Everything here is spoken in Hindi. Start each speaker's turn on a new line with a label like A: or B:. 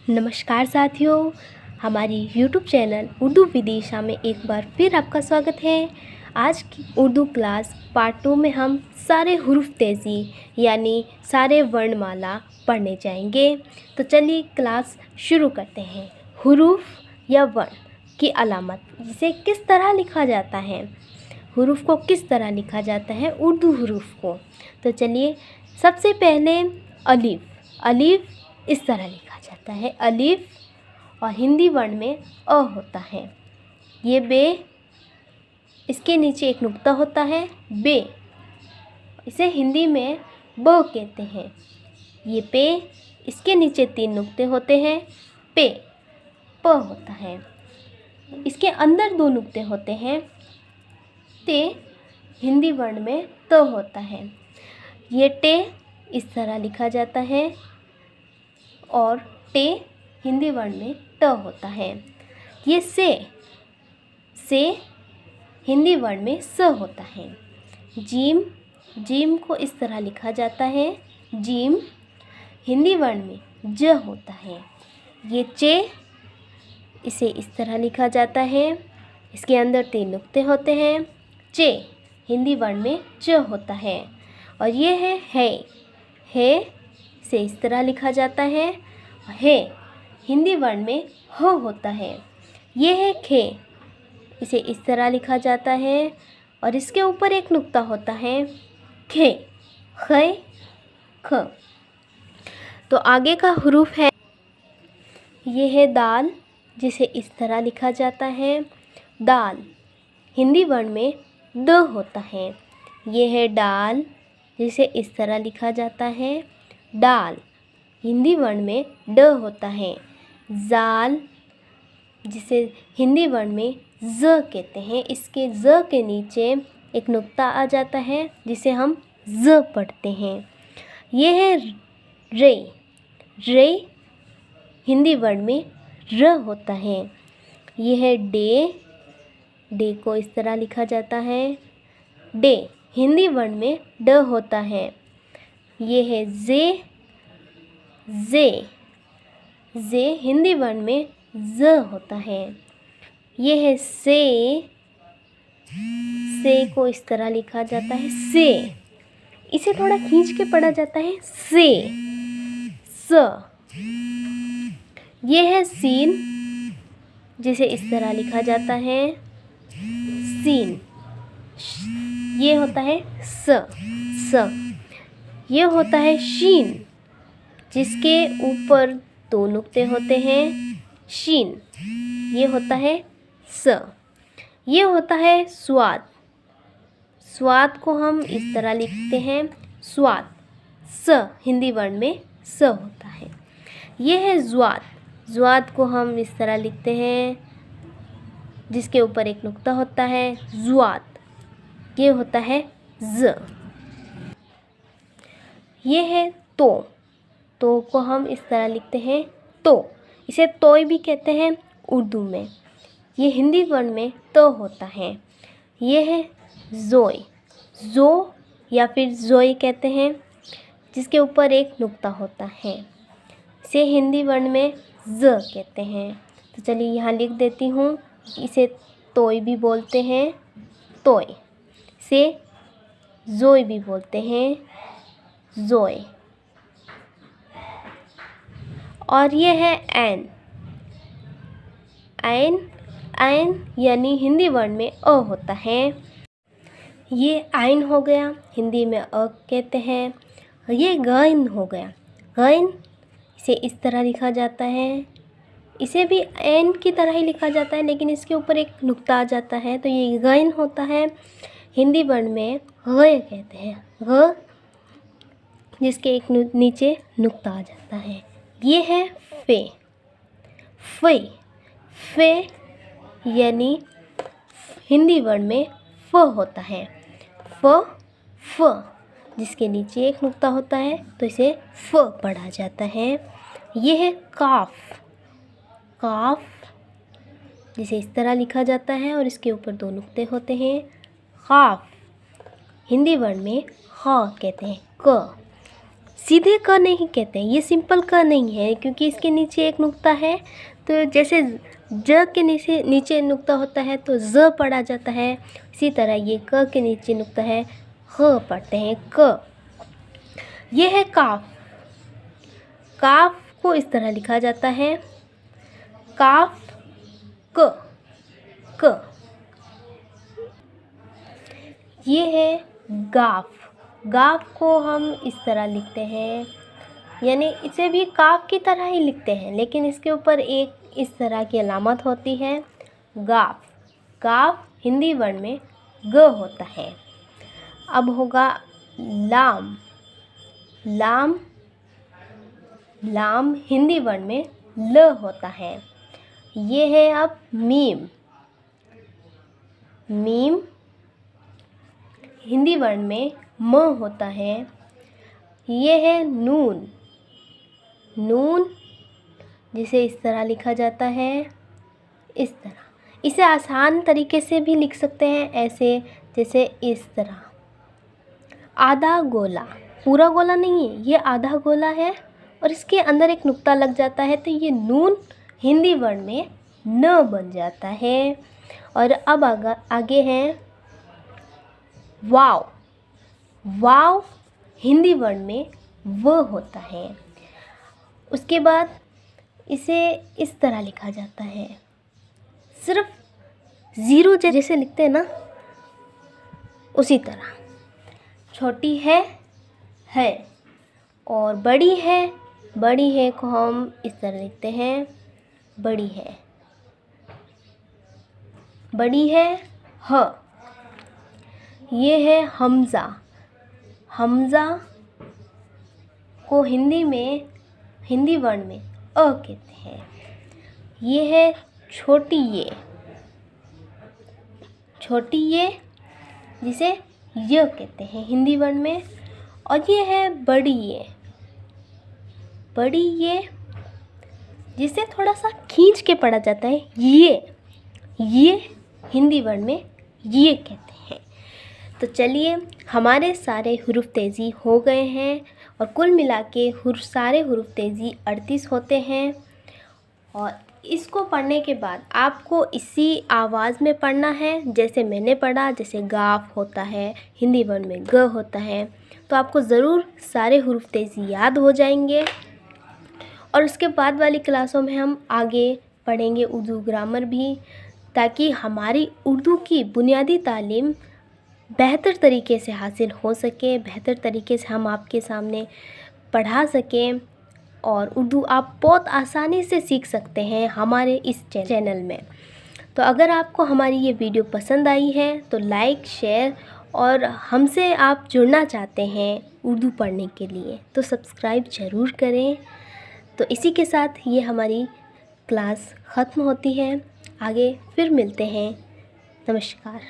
A: नमस्कार साथियों, हमारी यूट्यूब चैनल उर्दू विदिशा में एक बार फिर आपका स्वागत है। आज की उर्दू क्लास पार्ट 2 में हम सारे हुरूफ तेज़ी यानी सारे वर्णमाला पढ़ने जाएंगे। तो चलिए क्लास शुरू करते हैं। हुरूफ या वर्ण की अलामत, इसे किस तरह लिखा जाता है, हुरूफ को किस तरह लिखा जाता है उर्दू हुरूफ को। तो चलिए सबसे पहले अलिफ इस तरह लिखा जाता है अलिफ, और हिंदी वर्ण में अ होता है। ये बे, इसके नीचे एक नुक्ता होता है बे, इसे हिंदी में ब कहते हैं। ये पे, इसके नीचे 3 नुक्ते होते हैं पे, प होता है। इसके अंदर 2 नुक्ते होते हैं ते, हिंदी वर्ण में त होता है। ये टे इस तरह लिखा जाता है और टे हिंदी वर्ण में ट होता है। ये से हिंदी वर्ण में स होता है। जीम को इस तरह लिखा जाता है जीम, हिंदी वर्ण में ज होता है। ये चे, इसे इस तरह लिखा जाता है, इसके अंदर 3 नुक्ते होते हैं चे, हिंदी वर्ण में च होता है। और ये है इसे इस तरह लिखा जाता है है, हिंदी वर्ण में ह होता है। ये है खे, इसे इस तरह लिखा जाता है और इसके ऊपर एक नुक्ता होता है खे, ख ख। तो आगे का हुरूफ है, ये है दाल, जिसे इस तरह लिखा जाता है दाल, हिंदी वर्ण में द होता है। ये है डाल, जिसे इस तरह लिखा जाता है डाल, हिंदी वर्ण में ड होता है। जाल, जिसे हिंदी वर्ण में ज कहते हैं, इसके ज के नीचे एक नुक्ता आ जाता है जिसे हम ज पढ़ते हैं। ये है रे, हिंदी वर्ण में र होता है। ये है डे को इस तरह लिखा जाता है डे, हिंदी वर्ण में ड होता है। ये है जे, हिंदी वर्ण में ज होता है। ये है से को इस तरह लिखा जाता है से, इसे थोड़ा खींच के पढ़ा जाता है से स। ये है सीन, जिसे इस तरह लिखा जाता है सीन, ये होता है स। ये होता है शीन, जिसके ऊपर 2 नुक्ते होते हैं शीन, ये होता है स। ये होता है स्वाद को हम इस तरह लिखते हैं स्वाद, स हिंदी वर्ण में स होता है। ये है ज्वाद को हम इस तरह लिखते हैं, जिसके ऊपर एक नुक्ता होता है ज्वाद, ये होता है ज। ये है तो को हम इस तरह लिखते हैं तो, इसे तोय भी कहते हैं उर्दू में, ये हिंदी वर्ण में तो होता है। ये है जो या फिर जोई कहते हैं, जिसके ऊपर एक नुक्ता होता है, इसे हिंदी वर्ण में ज कहते हैं। तो चलिए यहाँ लिख देती हूँ, इसे तोय भी बोलते हैं तोय, से जोय भी बोलते हैं जोय। और ये है ऐन यानी हिंदी वर्ण में अ होता है। ये आइन हो गया, हिंदी में अ कहते हैं। ये गैन हो गया, गैन, इसे इस तरह लिखा जाता है, इसे भी ऐन की तरह ही लिखा जाता है, लेकिन इसके ऊपर एक नुक्ता आ जाता है, तो ये गैन होता है, हिंदी वर्ण में ग कहते हैं ग, जिसके एक नीचे नुक्ता आ जाता है। ये है फे यानी हिंदी वर्ण में फ होता है, फ जिसके नीचे एक नुक्ता होता है, तो इसे फ पढ़ा जाता है। ये है काफ, जिसे इस तरह लिखा जाता है और इसके ऊपर 2 नुक्ते होते हैं काफ, हिंदी वर्ण में ख कहते हैं क। सीधे क नहीं कहते हैं, ये सिंपल क नहीं है क्योंकि इसके नीचे एक नुक्ता है। तो जैसे ज के नीचे नुक्ता होता है तो ज पढ़ा जाता है, इसी तरह ये क के नीचे नुक्ता है, ह पढ़ते हैं क। ये है काफ। काफ को इस तरह लिखा जाता है, काफ क क। ये है गाफ। गाफ को हम इस तरह लिखते हैं, यानी इसे भी काफ की तरह ही लिखते हैं, लेकिन इसके ऊपर एक इस तरह की अलामत होती है, गाफ। गाफ हिंदी वर्ण में ग होता है। अब होगा लाम। लाम, लाम हिंदी वर्ण में ल होता है। ये है अब मीम। मीम हिंदी वर्ण में म होता है। ये है नून। नून जिसे इस तरह लिखा जाता है, इस तरह। इसे आसान तरीके से भी लिख सकते हैं, ऐसे जैसे इस तरह। आधा गोला, पूरा गोला नहीं है, ये आधा गोला है और इसके अंदर एक नुक्ता लग जाता है, तो ये नून हिंदी वर्ण में न बन जाता है। और अब आगे हैं वाव। वाव हिंदी वर्ण में व होता है। उसके बाद इसे इस तरह लिखा जाता है, सिर्फ ज़ीरो जैसे लिखते हैं ना, उसी तरह। छोटी है और बड़ी है। बड़ी है को हम इस तरह लिखते हैं, बड़ी है। बड़ी है ह। ये है हमज़ा। हमज़ा को हिंदी वर्ण में अ कहते हैं। ये है छोटी ये। छोटी ये जिसे य कहते हैं हिंदी वर्ण में। और ये है बड़ी ये। बड़ी ये जिसे थोड़ा सा खींच के पढ़ा जाता है, ये हिंदी वर्ण में ये कहते हैं। तो चलिए, हमारे सारे हुरूफ तेज़ी हो गए हैं और कुल मिला के सारे हुरूफ तेज़ी 38 होते हैं। और इसको पढ़ने के बाद आपको इसी आवाज़ में पढ़ना है, जैसे मैंने पढ़ा। जैसे गाफ होता है, हिंदी वर्ण में ग होता है, तो आपको ज़रूर सारे हुरूफ तेज़ी याद हो जाएंगे। और उसके बाद वाली क्लासों में हम आगे पढ़ेंगे उर्दू ग्रामर भी, ताकि हमारी उर्दू की बुनियादी तालीम बेहतर तरीके से हासिल हो सके, बेहतर तरीके से हम आपके सामने पढ़ा सकें और उर्दू आप बहुत आसानी से सीख सकते हैं हमारे इस चैनल में। तो अगर आपको हमारी ये वीडियो पसंद आई है तो लाइक, शेयर, और हमसे आप जुड़ना चाहते हैं उर्दू पढ़ने के लिए तो सब्सक्राइब ज़रूर करें। तो इसी के साथ ये हमारी क्लास ख़त्म होती है। आगे फिर मिलते हैं। नमस्कार।